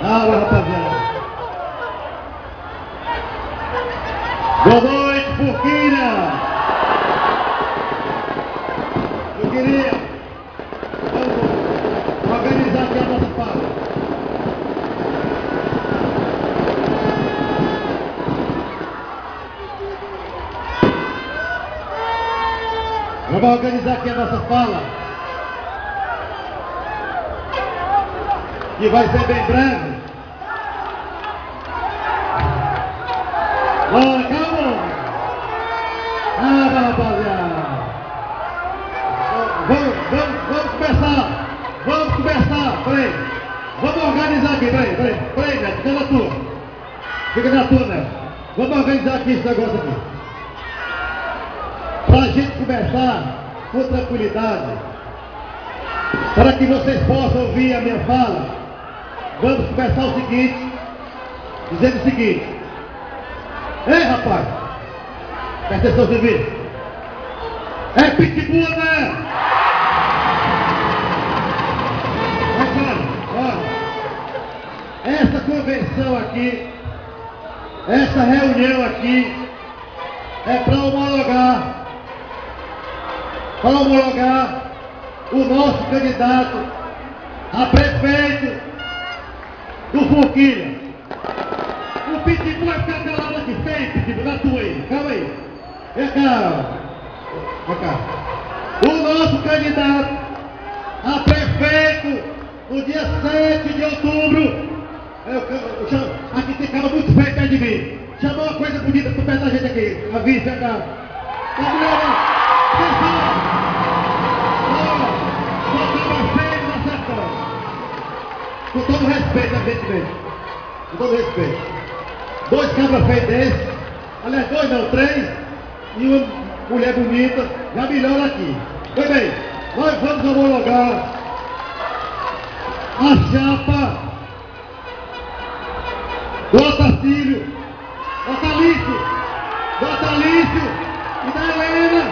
Calma, rapaziada. Boa noite, Forquilha. Eu queria organizar aqui a nossa fala. Vamos organizar aqui a nossa fala, que vai ser bem breve. Calma! Rapaziada! Vamos começar! Peraí! Vamos organizar aqui, peraí, Neto, fica na tua! Fica na tua, Neto! Vamos organizar aqui esse negócio aqui. Para a gente começar com tranquilidade, para que vocês possam ouvir a minha fala, vamos começar o seguinte, dizendo o seguinte: ei, rapaz, presta atenção, serviço. É pitbull, né? Olha, essa convenção aqui, essa reunião aqui, é para homologar o nosso candidato a prefeito do Forquilha. O pitbull vai ficar calado aqui, feio, pitbull, na tua aí, calma aí. Vem cá. O nosso candidato a prefeito no dia 7 de outubro, aqui tem cara muito feio perto de mim. Chamou uma coisa bonita pro pé da gente aqui. Avisa, vem cá. Tá mulher, com todo respeito, evidentemente. Com todo respeito. 2 cabras feios desses, aliás, 2 não, 3, e uma mulher bonita, já melhora aqui. Pois bem, nós vamos homologar a chapa do Otacílio, do Otalício e da Helena.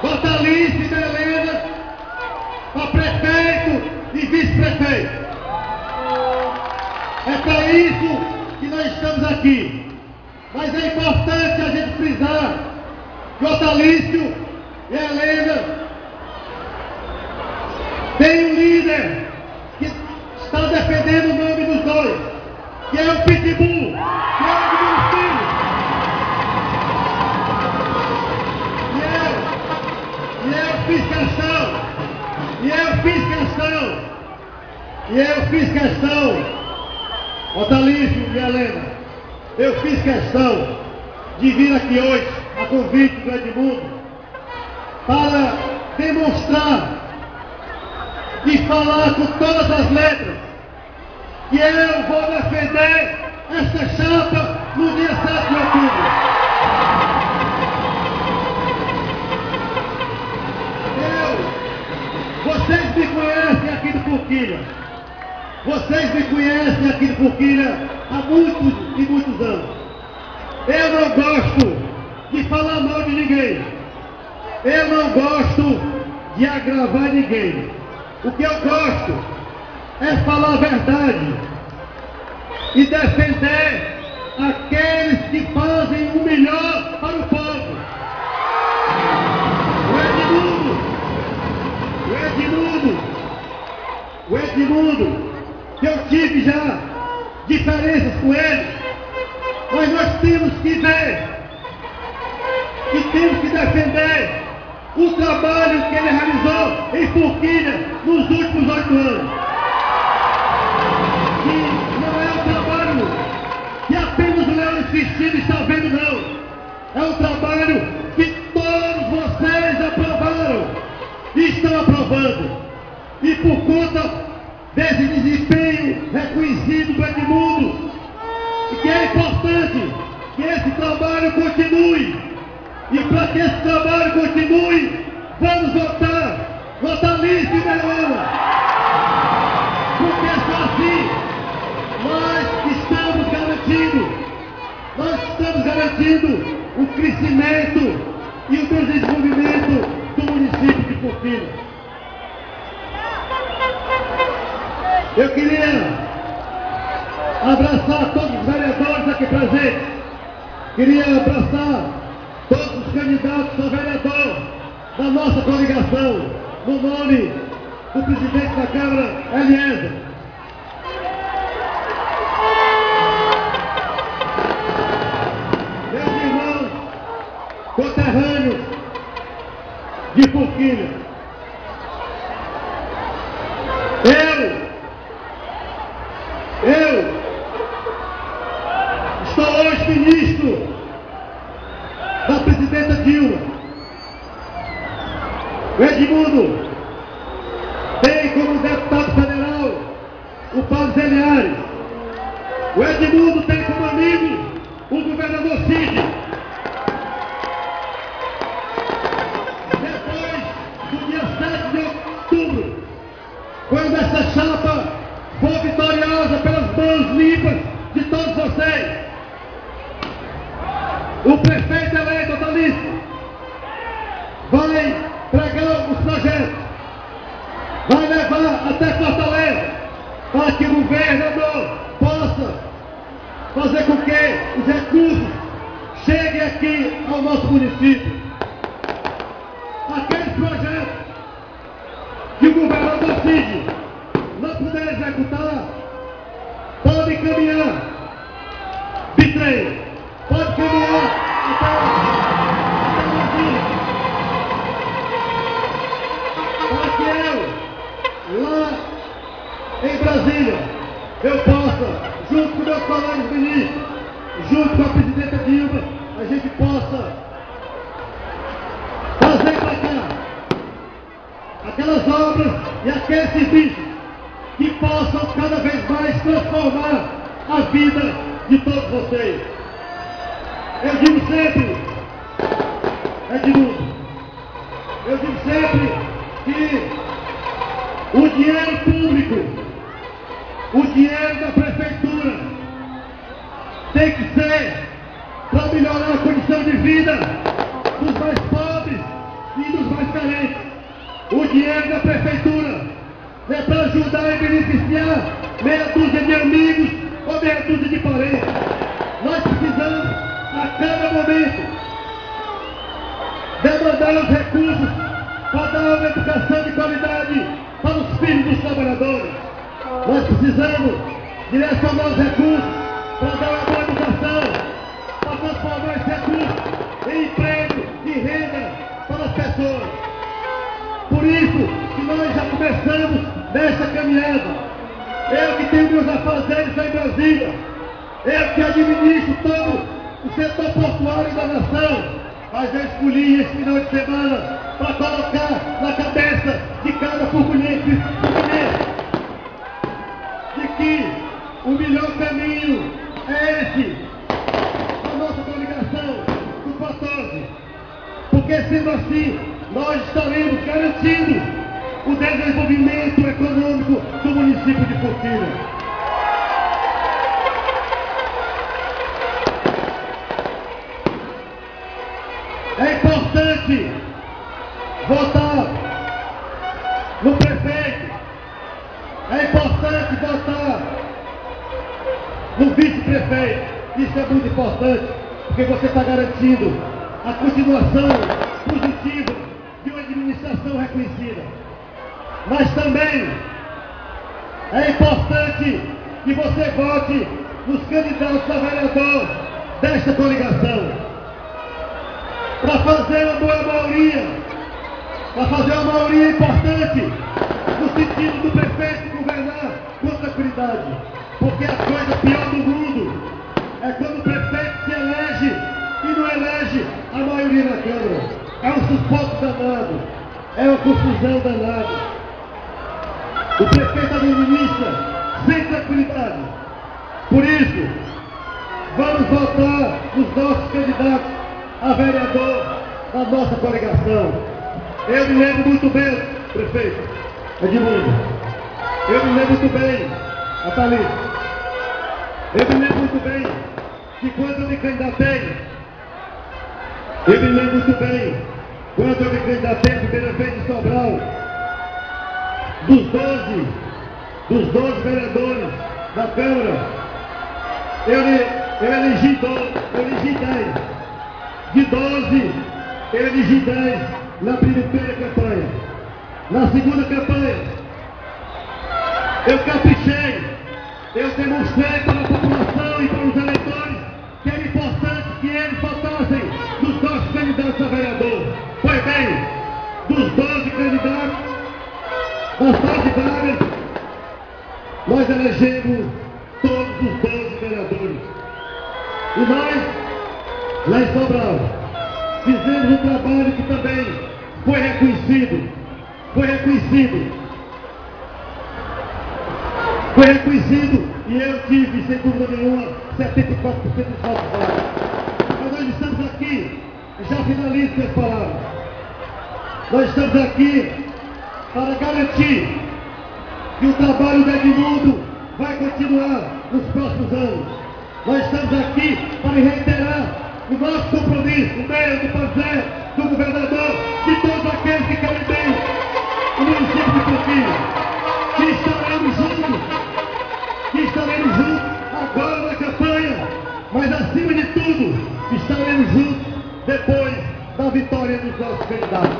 Do Otalício e da Helena para prefeito e vice-prefeito. É para isso que nós estamos aqui. Mas é importante a gente frisar que o Otalício e a Helena têm um líder que está defendendo o nome dos dois, que é o Pitbull, que é o meu filho. E eu fiz questão, Otalício e Helena, eu fiz questão de vir aqui hoje, a convite do Edmundo, para demonstrar e falar com todas as letras que eu vou defender essa chapa no dia 7 de outubro. Vocês me conhecem aqui do Forquilha. Vocês me conhecem aqui do Forquilha há muitos e muitos anos. Eu não gosto de falar mal de ninguém. Eu não gosto de agravar ninguém. O que eu gosto é falar a verdade e defender aqueles que fazem o melhor para o povo. O Edmundo, que eu tive já diferenças com ele, mas nós temos que ver e temos que defender o trabalho que ele realizou em Forquilha nos últimos 8 anos. Que não é um trabalho que apenas o Leão Cristina está vendo, não. É um trabalho que todos vocês aprovaram e estão aprovando. E por conta desse desempenho reconhecido do Edmundo, e que é importante que esse trabalho continue. E para que esse trabalho continue, vamos votar no Otalício e na Helena. Porque só assim nós estamos garantindo o crescimento e o desenvolvimento do município de Forquilha. Eu queria abraçar todos os vereadores aqui presentes. Queria abraçar todos os candidatos a vereador da nossa coligação, no nome do presidente da Câmara, Eliezer. Meus irmãos, conterrâneos de Forquilha, eu estou hoje ministro da presidenta Dilma. O Edmundo tem como deputado federal o Paulo Zé Linhares. O Edmundo tem como amigo o governador Cid. Depois do dia 7 de outubro, quando essa chapa for vitoriosa pelas mãos limpas de todos vocês, o prefeito eleito Otalice vai pregar os projetos, vai levar até Fortaleza, para que o governador possa fazer com que os recursos cheguem aqui ao nosso município. Aqueles projetos que o governador Cid não puder executar, pode caminhar bitrem, pode caminhar até Brasília, para que eu, lá em Brasília, eu possa, junto com meus colegas ministros, junto com a presidenta Dilma, a gente possa fazer para cá aquelas obras e aqueles serviços que possam cada vez mais transformar a vida de todos vocês. Eu digo sempre, Edmundo, eu digo sempre que o dinheiro público, o dinheiro da prefeitura, tem que ser para melhorar a condição de vida dos mais pobres e dos mais carentes. O dinheiro da prefeitura é para ajudar e beneficiar meia dúzia de amigos ou meia dúzia de parentes. Nós precisamos, a cada momento, demandar os recursos para dar uma educação de qualidade para os filhos dos trabalhadores. Nós precisamos direcionar os recursos para dar uma boa educação, para transformar esses recursos em emprego e renda para as pessoas. Por isso que nós já começamos nessa caminhada. Eu que tenho meus afazeres lá em Brasília, eu que administro todo o setor portuário da nação, mas eu escolhi esse final de semana para colocar na cabeça de cada furculhense de que o melhor caminho é esse, a nossa coligação do 14, porque sendo assim, nós estaremos garantindo o desenvolvimento econômico do município de Forquilha. É importante votar no prefeito, é importante votar no vice-prefeito. Isso é muito importante, porque você está garantindo a continuação positiva de uma administração reconhecida. Mas também é importante que você vote nos candidatos a vereador desta coligação, para fazer uma boa maioria, para fazer uma maioria importante, no sentido do prefeito governar com tranquilidade. Porque a coisa pior do mundo é quando o prefeito se elege e não elege a maioria na Câmara. É um sufoco danado, é uma confusão danada. O prefeito administra sem tranquilidade. Por isso, vamos votar nos nossos candidatos a vereador da nossa coligação. Eu me lembro muito bem, prefeito Edmundo, eu me lembro muito bem, Otalice, eu me lembro muito bem que quando eu me candidatei, eu me lembro muito bem quando eu me candidatei a primeira vez em Sobral, dos 12 vereadores da Câmara, eu elegi 10. De 12, eu elegi 10 na primeira campanha. Na segunda campanha, eu caprichei, eu demonstrei para a população e para os eleitores que era importante que eles votassem nos nossos candidatos a vereador. Pois bem, dos 12 candidatos, das 12 vagas, nós elegemos todos os 12 vereadores. E nós, lá em Sobral, fizemos um trabalho que também foi reconhecido. Foi reconhecido e eu tive, sem dúvida nenhuma, 74% dos votos válidos. Mas nós estamos aqui, já finalizo minhas palavras. Nós estamos aqui para garantir que o trabalho do Edmundo vai continuar nos próximos anos. Nós estamos aqui para reiterar o nosso compromisso, o meu, do Panzé, do governador, de todos aqueles que querem bem o município de Forquilha, que estaremos juntos agora na campanha, mas acima de tudo, estaremos juntos depois da vitória dos nossos candidatos.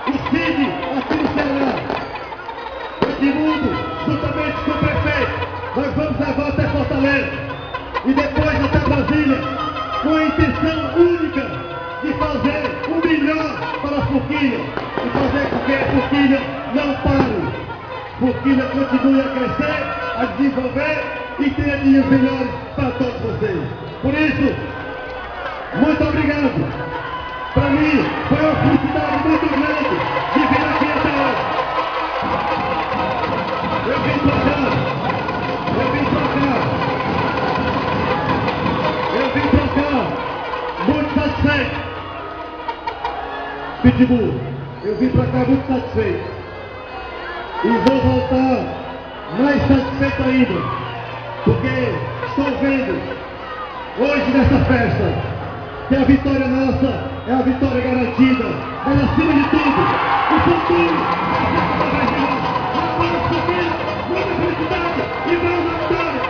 O Cid, aqui no Ceará, Edmundo, juntamente com o prefeito, nós vamos levar até Fortaleza e depois até Brasília, com a intenção única de fazer o melhor para a Forquilha e fazer com que a Forquilha não pare. Forquilha continue a crescer, a desenvolver e tenha dias melhores para todos vocês. Por isso, muito obrigado. Para mim, foi uma felicidade muito grande de vir aqui até hoje. Eu vim para cá, muito satisfeito. Pitbull, eu vim para cá muito satisfeito. E vou voltar mais satisfeito ainda, porque estou vendo hoje nessa festa que a vitória nossa é a vitória garantida, mas acima de tudo, o futuro vai ser cada vez melhor. Agora, família, muita felicidade e vamos à vitória!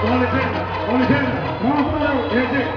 Oliveira, vamos,